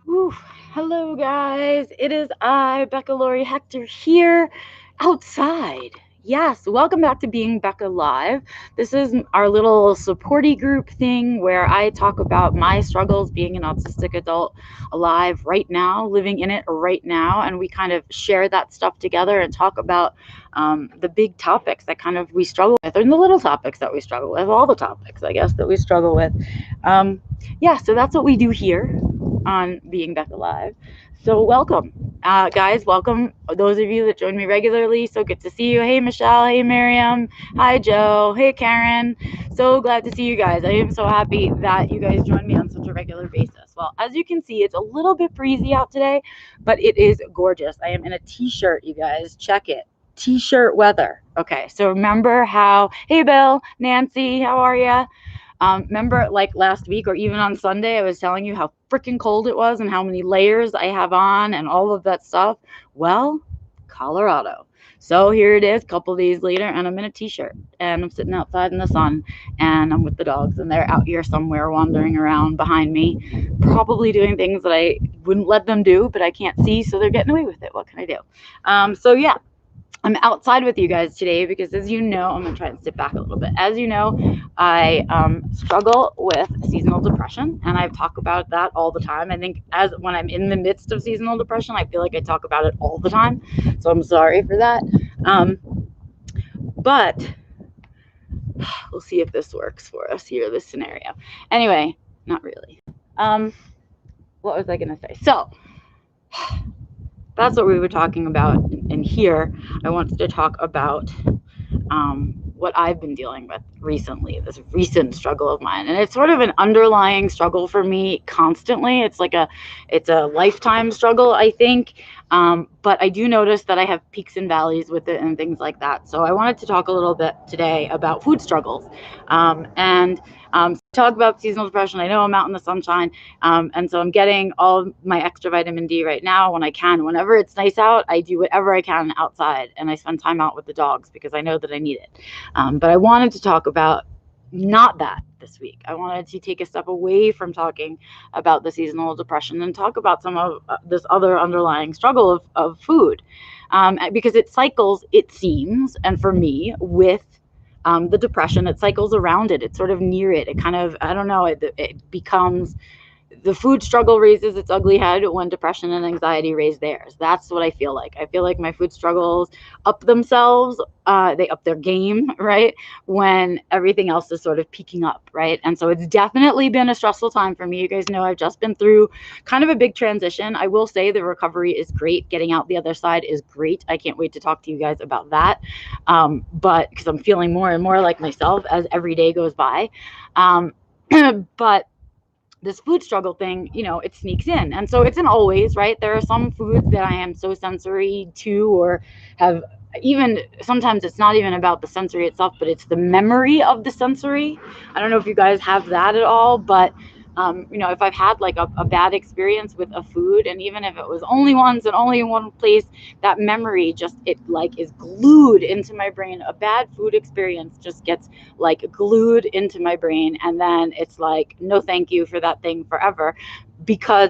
Whew. Hello, guys. It is I, Becca Lori Hector, here outside. Yes, welcome back to Being Becca Live. This is our little supporty group thing where I talk about my struggles being an autistic adult alive right now, living in it right now, and we kind of share that stuff together and talk about the big topics that kind of we struggle with, and the little topics that we struggle with, all the topics, I guess, that we struggle with. Yeah, so that's what we do here on Being Becca Live. So welcome, guys. Welcome those of you that join me regularly. So good to see you. Hey, Michelle. Hey, Miriam. Hi, Joe. Hey, Karen. So glad to see you guys. I am so happy that you guys join me on such a regular basis. Well, as you can see, it's a little bit breezy out today, but it is gorgeous. I am in a t-shirt, you guys. Check it. T-shirt weather. Okay, so remember how, hey, Bill, Nancy, how are you? Remember, like last week or even on Sunday, I was telling you how freaking cold it was and how many layers I have on and all of that stuff. Well, Colorado. So here it is, a couple days later, and I'm in a t-shirt and I'm sitting outside in the sun and I'm with the dogs and they're out here somewhere wandering around behind me, probably doing things that I wouldn't let them do, but I can't see, so they're getting away with it. What can I do? So yeah, I'm outside with you guys today because, as you know, I'm going to try and sit back a little bit. As you know, I struggle with seasonal depression, and I talk about that all the time. I think as when I'm in the midst of seasonal depression, I feel like I talk about it all the time. So I'm sorry for that. But we'll see if this works for us here, this scenario. Anyway, not really. What was I going to say? So that's what we were talking about. And here I wanted to talk about what I've been dealing with recently, this recent struggle of mine. And it's sort of an underlying struggle for me constantly. It's a lifetime struggle, I think. But I do notice that I have peaks and valleys with it and things like that. So I wanted to talk a little bit today about food struggles. Talk about seasonal depression. I know I'm out in the sunshine. And so I'm getting all my extra vitamin D right now when I can. Whenever it's nice out, I do whatever I can outside and I spend time out with the dogs because I know that I need it. But I wanted to talk about not that this week. I wanted to take a step away from talking about the seasonal depression and talk about some of this other underlying struggle of food, because it cycles, it seems, and for me, with the depression, it cycles around it. It's sort of near it. It kind of, I don't know, it becomes, the food struggle raises its ugly head when depression and anxiety raise theirs. That's what I feel like. I feel like my food struggles up themselves. They up their game, right? When everything else is sort of peaking up, right? And so it's definitely been a stressful time for me. You guys know I've just been through kind of a big transition. I will say the recovery is great. Getting out the other side is great. I can't wait to talk to you guys about that. But because I'm feeling more and more like myself as every day goes by. But this food struggle thing, it sneaks in. And so it's in always, right? There are some foods that I am so sensory to, or have, even sometimes it's not even about the sensory itself, but it's the memory of the sensory. I don't know if you guys have that at all, but if I've had like a bad experience with a food, and even if it was only once and only in one place, that memory just, it like is glued into my brain. A bad food experience just gets like glued into my brain, and then it's like, no thank you for that thing forever.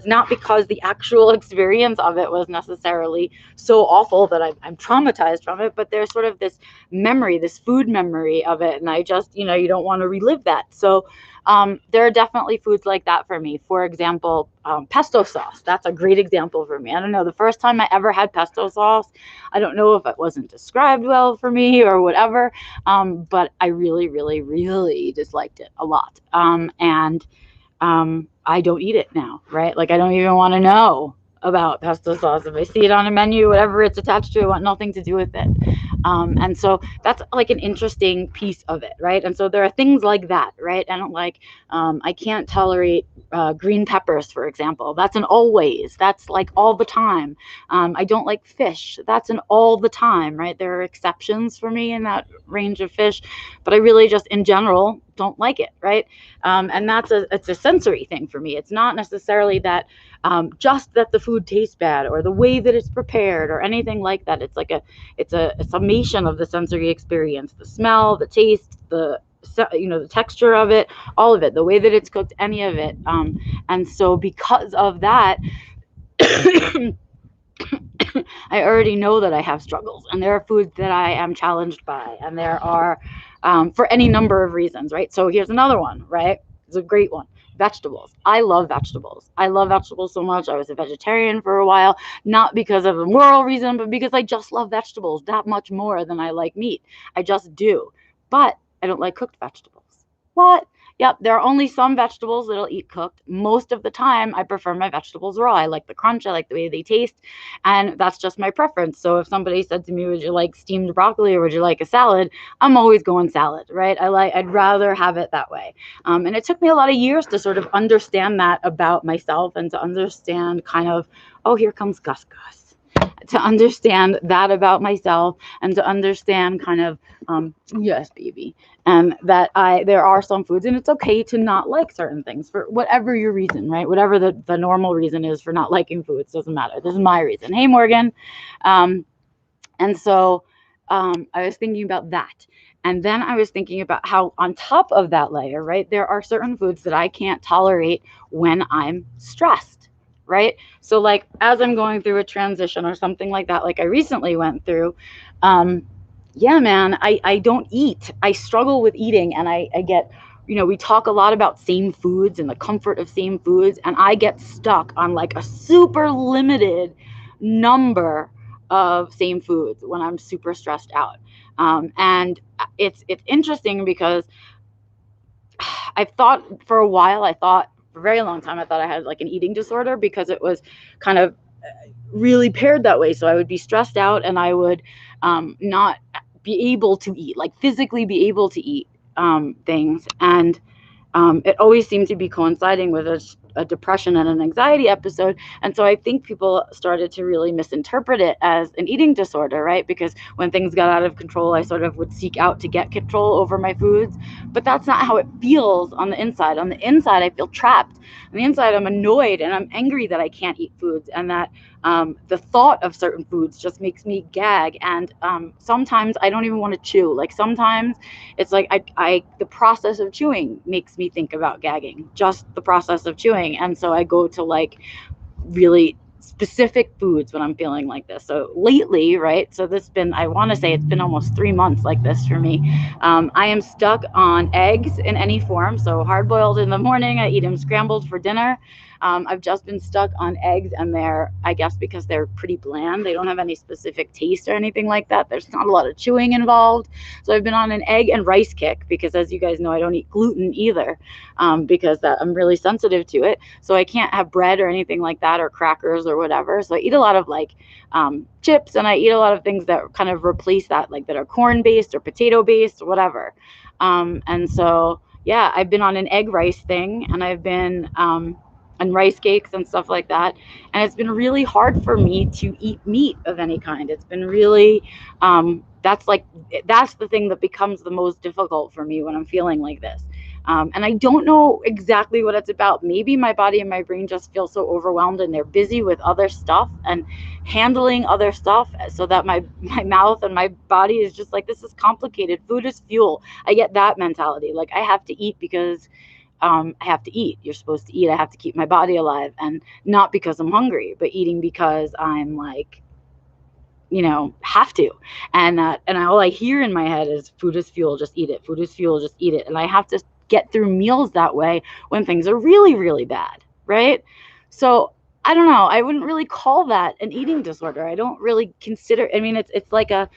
Not because the actual experience of it was necessarily so awful that I'm traumatized from it, but there's sort of this memory, this food memory of it, and I just, you don't want to relive that. So there are definitely foods like that for me. For example, pesto sauce. That's a great example for me. I don't know, the first time I ever had pesto sauce, I don't know if it wasn't described well for me or whatever, but I really, really, really disliked it a lot. I don't eat it now, right? Like, I don't even want to know about pesto sauce. If I see it on a menu, whatever it's attached to, I want nothing to do with it. And so that's like an interesting piece of it, right? And so there are things like that, right? I can't tolerate green peppers, for example. That's an always. That's like all the time. I don't like fish. That's an all the time, right? There are exceptions for me in that range of fish, but I really just, in general, don't like it, right? And it's a sensory thing for me. It's not necessarily that just that the food tastes bad or the way that it's prepared or anything like that. It's a summation of the sensory experience: the smell, the taste, the the texture of it, all of it, the way that it's cooked, any of it. And so because of that, I already know that I have struggles, and there are foods that I am challenged by, and there are, for any number of reasons, right? So here's another one, right? It's a great one. Vegetables. I love vegetables. I love vegetables so much. I was a vegetarian for a while, not because of a moral reason, but because I just love vegetables that much more than I like meat. I just do. But I don't like cooked vegetables. What? Yep, there are only some vegetables that I'll eat cooked. Most of the time, I prefer my vegetables raw. I like the crunch, I like the way they taste, and that's just my preference. So if somebody said to me, "Would you like steamed broccoli or would you like a salad?" I'm always going salad, right? I'd rather have it that way. And it took me a lot of years to sort of understand that about myself, and to understand kind of, oh, here comes Gus Gus. To understand that about myself, and to understand kind of, yes, baby, and that there are some foods, and it's okay to not like certain things for whatever your reason, right? Whatever the normal reason is for not liking foods, doesn't matter. This is my reason. Hey, Morgan. Um, and so I was thinking about that. And then I was thinking about how, on top of that layer, right, there are certain foods that I can't tolerate when I'm stressed, right? So, like, as I'm going through a transition or something like that, like I recently went through, yeah, man, I don't eat. I struggle with eating, and I get, we talk a lot about same foods and the comfort of same foods, and I get stuck on like a super limited number of same foods when I'm super stressed out. And it's interesting because I've thought for a while, I thought for a very long time, I thought I had like an eating disorder, because it was kind of really paired that way. So I would be stressed out, and I would not be able to eat, like physically be able to eat things. And it always seemed to be coinciding with a depression and an anxiety episode. And so I think people started to really misinterpret it as an eating disorder, right? Because when things got out of control, I sort of would seek out to get control over my foods. But that's not how it feels on the inside. On the inside, I feel trapped. On the inside, I'm annoyed and I'm angry that I can't eat foods, and that the thought of certain foods just makes me gag. And sometimes I don't even want to chew. Like, sometimes it's like the process of chewing makes me think about gagging, just the process of chewing. And so I go to like really specific foods when I'm feeling like this. So lately, right? So I want to say it's been almost 3 months like this for me. I am stuck on eggs in any form. So hard boiled in the morning, I eat them scrambled for dinner. I've just been stuck on eggs, and I guess because they're pretty bland, they don't have any specific taste or anything like that. There's not a lot of chewing involved. So I've been on an egg and rice kick, because, as you guys know, I don't eat gluten either, because I'm really sensitive to it. So I can't have bread or anything like that, or crackers or whatever. So I eat a lot of like chips, and I eat a lot of things that kind of replace that, like that are corn based or potato based or whatever. And so, yeah, I've been on an egg rice thing, and I've been and rice cakes and stuff like that. And it's been really hard for me to eat meat of any kind. It's been really, that's the thing that becomes the most difficult for me when I'm feeling like this. And I don't know exactly what it's about. Maybe my body and my brain just feel so overwhelmed, and they're busy with other stuff and handling other stuff, so that my mouth and my body is just like, this is complicated. Food is fuel. I get that mentality. Like, I have to eat because I have to eat. You're supposed to eat. I have to keep my body alive, and not because I'm hungry, but eating because I'm like, have to. And all I hear in my head is, food is fuel, just eat it. Food is fuel, just eat it. And I have to get through meals that way when things are really, really bad, right? So I don't know. I wouldn't really call that an eating disorder. I don't really consider. I mean, it's like a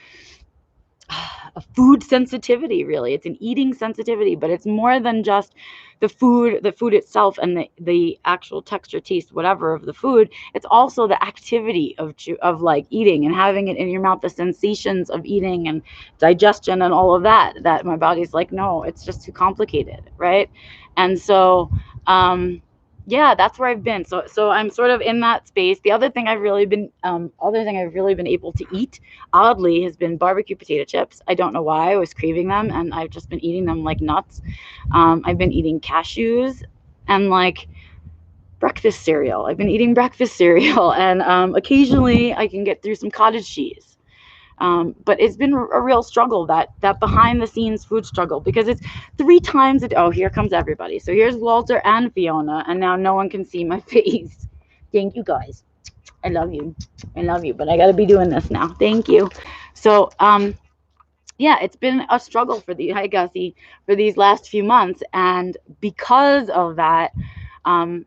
food sensitivity, really. It's an eating sensitivity, but it's more than just the food itself, and the actual texture, taste, whatever of the food. It's also the activity of like eating and having it in your mouth, the sensations of eating and digestion and all of that my body's like, no, it's just too complicated, right? And so yeah, that's where I've been. So I'm sort of in that space. The other thing I've really been able to eat, oddly, has been barbecue potato chips. I don't know why. I was craving them, and I've just been eating them like nuts. I've been eating cashews and like breakfast cereal. I've been eating breakfast cereal, and occasionally I can get through some cottage cheese. But it's been a real struggle, that behind the scenes food struggle, because it's 3 times a day. Oh, here comes everybody. So here's Walter and Fiona, and now no one can see my face. Thank you guys. I love you. I love you, but I got to be doing this now. Thank you. So, yeah, it's been a struggle for the hi Gussie for these last few months, and because of that, um,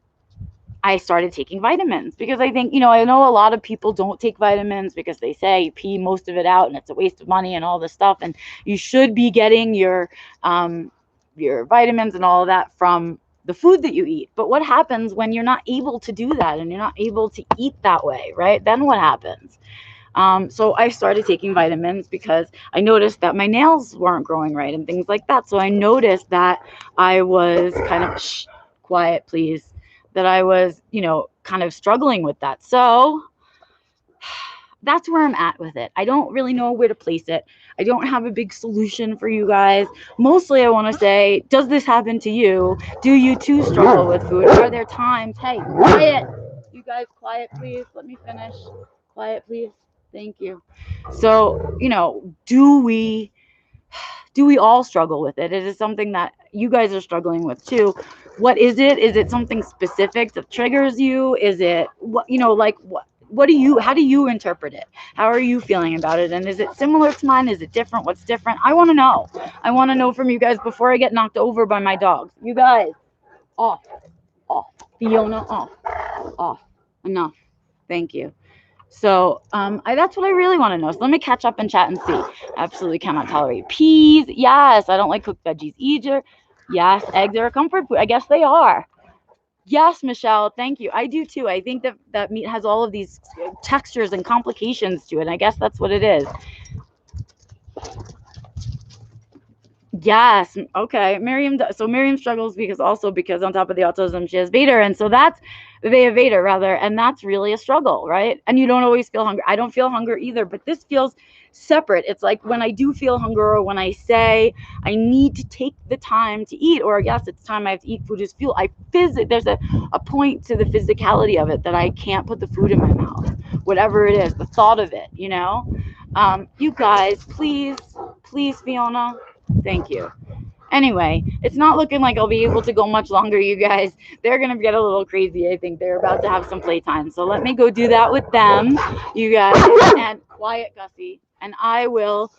I started taking vitamins, because I think, I know a lot of people don't take vitamins because they say you pee most of it out and it's a waste of money and all this stuff, and you should be getting your vitamins and all of that from the food that you eat. But what happens when you're not able to do that and you're not able to eat that way, right? Then what happens? So I started taking vitamins because I noticed that my nails weren't growing right and things like that. So I noticed that I was kind of, shh, quiet, please, that I was, kind of struggling with that. So that's where I'm at with it. I don't really know where to place it. I don't have a big solution for you guys. Mostly, I want to say, does this happen to you? Do you too struggle with food? Are there times, hey, quiet, you guys, quiet, please. Let me finish. Quiet, please. Thank you. So, do we all struggle with it? Is it something that you guys are struggling with too? What is it? Is it something specific that triggers you? Is it how do you interpret it? How are you feeling about it? And is it similar to mine? Is it different? What's different? I want to know. I want to know from you guys before I get knocked over by my dogs. You guys, off, off. Fiona, off. Enough. Thank you. So that's what I really want to know. So let me catch up and chat and see. Absolutely cannot tolerate peas. Yes, I don't like cooked veggies either. Yes, eggs are a comfort food. I guess they are. Yes, Michelle, thank you. I do too. I think that meat has all of these textures and complications to it. And I guess that's what it is. Yes. Okay. So Miriam struggles because on top of the autism, she has Vader. And so they have Vader rather. And that's really a struggle, right? And you don't always feel hunger. I don't feel hunger either, but this feels separate. It's like when I do feel hunger, or when I say I need to take the time to eat, or yes, it's time I have to eat food as fuel. There's a point to the physicality of it that I can't put the food in my mouth, whatever it is, the thought of it, you guys, please, Fiona. Thank you. Anyway, it's not looking like I'll be able to go much longer, you guys. They're going to get a little crazy. I think they're about to have some playtime. So let me go do that with them, you guys. And quiet, Gussie. And I will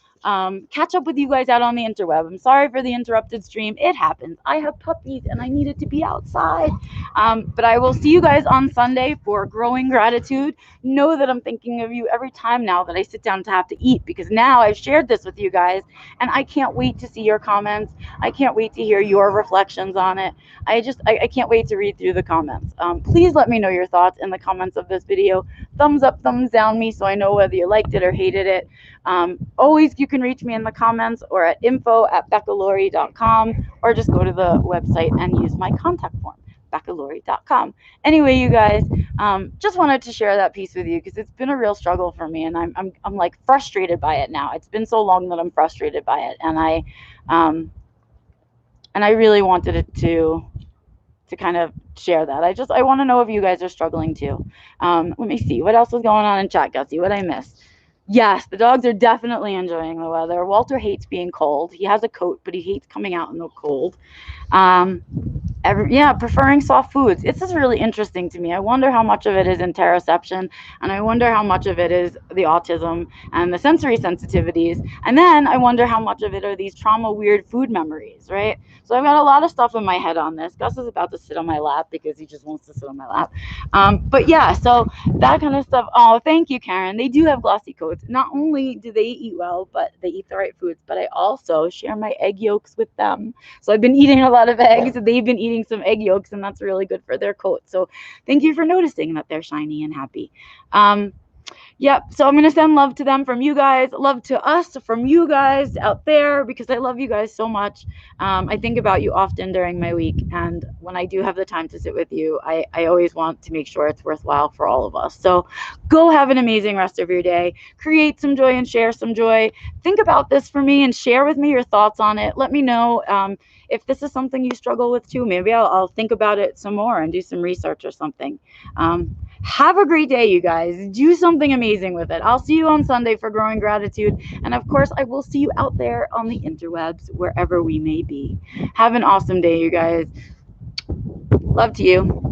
catch up with you guys out on the interweb. I'm sorry for the interrupted stream. It happens. I have puppies and I needed to be outside. But I will see you guys on Sunday for Growing Gratitude. Know that I'm thinking of you every time now that I sit down to have to eat, because now I've shared this with you guys and I can't wait to see your comments. I can't wait to hear your reflections on it. I can't wait to read through the comments. Please let me know your thoughts in the comments of this video. Thumbs up, thumbs down me so I know whether you liked it or hated it. Always, you can reach me in the comments or at info@beccalaurie.com, or just go to the website and use my contact form, beccalaurie.com. Anyway, you guys, just wanted to share that piece with you because it's been a real struggle for me, and I'm like frustrated by it now. It's been so long that I'm frustrated by it, and I really wanted it to kind of share that. I want to know if you guys are struggling too. Let me see what else is going on in chat, Gussie. What I missed? Yes, the dogs are definitely enjoying the weather. Walter hates being cold. He has a coat, but he hates coming out in the cold. Preferring soft foods. It's just really interesting to me. I wonder how much of it is interoception, and I wonder how much of it is the autism and the sensory sensitivities. And then I wonder how much of it are these trauma weird food memories, right? So I've got a lot of stuff in my head on this. Gus is about to sit on my lap because he just wants to sit on my lap. But yeah, so that kind of stuff. Oh, thank you, Karen. They do have glossy coats. Not only do they eat well, but they eat the right foods, but I also share my egg yolks with them. So I've been eating a lot of eggs. They've been eating some egg yolks, and that's really good for their coat. So thank you for noticing that they're shiny and happy. Yep. So I'm going to send love to them from you guys, love to us from you guys out there, because I love you guys so much. I think about you often during my week. And when I do have the time to sit with you, I always want to make sure it's worthwhile for all of us. So go have an amazing rest of your day. Create some joy and share some joy. Think about this for me and share with me your thoughts on it. Let me know if this is something you struggle with too. Maybe I'll think about it some more and do some research or something. Have a great day, you guys. Do something amazing with it. I'll see you on Sunday for Growing Gratitude. And of course, I will see you out there on the interwebs, wherever we may be. Have an awesome day, you guys. Love to you.